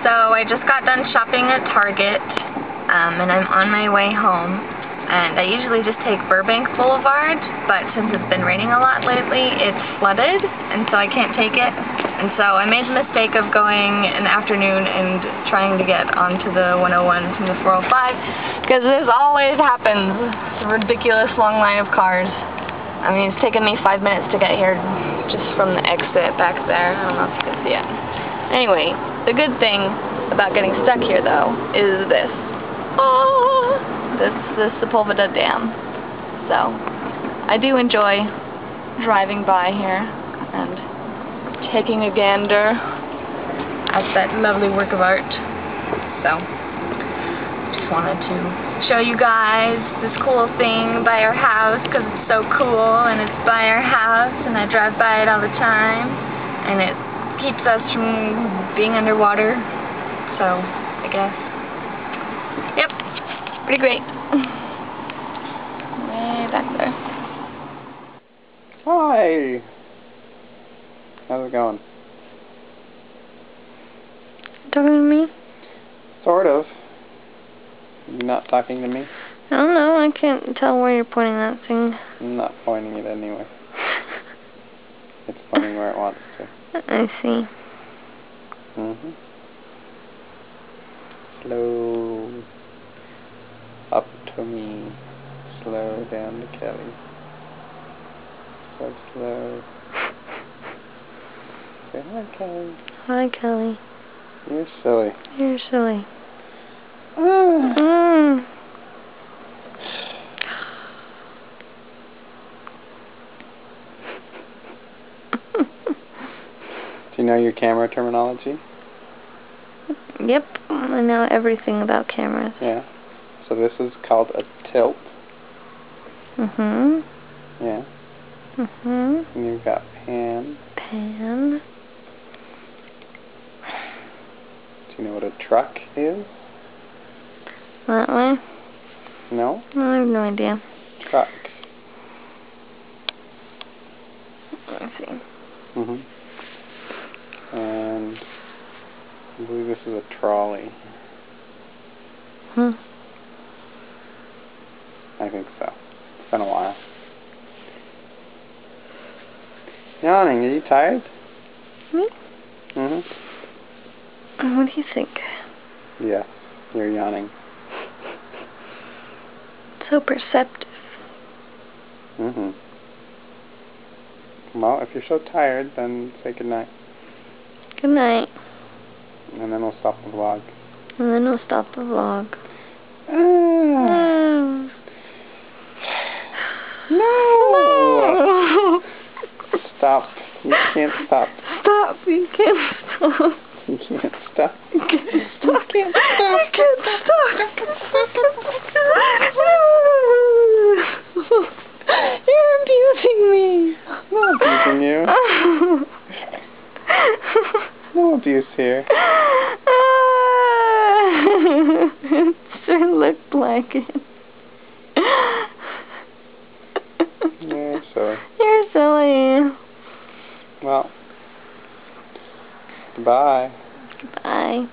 So I just got done shopping at Target, and I'm on my way home. And I usually just take Burbank Boulevard, but since it's been raining a lot lately, it's flooded, and so I can't take it. And so I made the mistake of going in the afternoon and trying to get onto the 101 from the 405, because this always happens. It's a ridiculous long line of cars. I mean, it's taken me 5 minutes to get here just from the exit back there. I don't know if you can see it. Anyway, the good thing about getting stuck here, though, is this. The Sepulveda Dam. So, I do enjoy driving by here and taking a gander at that lovely work of art. So, just wanted to show you guys this cool thing by our house, because it's so cool and it's by our house and I drive by it all the time and it keeps us from being underwater. So, I guess. Yep, pretty great. Way back there. Hi! How's it going? Talking to me? Sort of. You're not talking to me? I don't know, I can't tell where you're pointing that thing. I'm not pointing it anyway. It's pointing where it wants to. I see. Slow up to me. Slow down to Kelly. So slow. Say hi, Kelly. Hi, Kelly. You're silly. You're silly. Do you know your camera terminology? Yep, I know everything about cameras. Yeah. So this is called a tilt. Yeah. And you've got pan. Pan. Do you know what a truck is? That way? No? I have no idea. Truck. Let's see. And I believe this is a trolley. I think so. It's been a while. Yawning, are you tired? Me? What do you think? Yes, you're yawning. So perceptive. Well, if you're so tired, then say goodnight. Good night. And then we'll stop the vlog. And then we'll stop the vlog. No! Stop. You can't stop. Stop. You can't stop. You can't stop. You can't stop. You can't stop. You can't stop. You're abusing me. I'm not abusing you. No abuse here. It sure looked like it. You're silly. You're silly. Well, goodbye. Bye.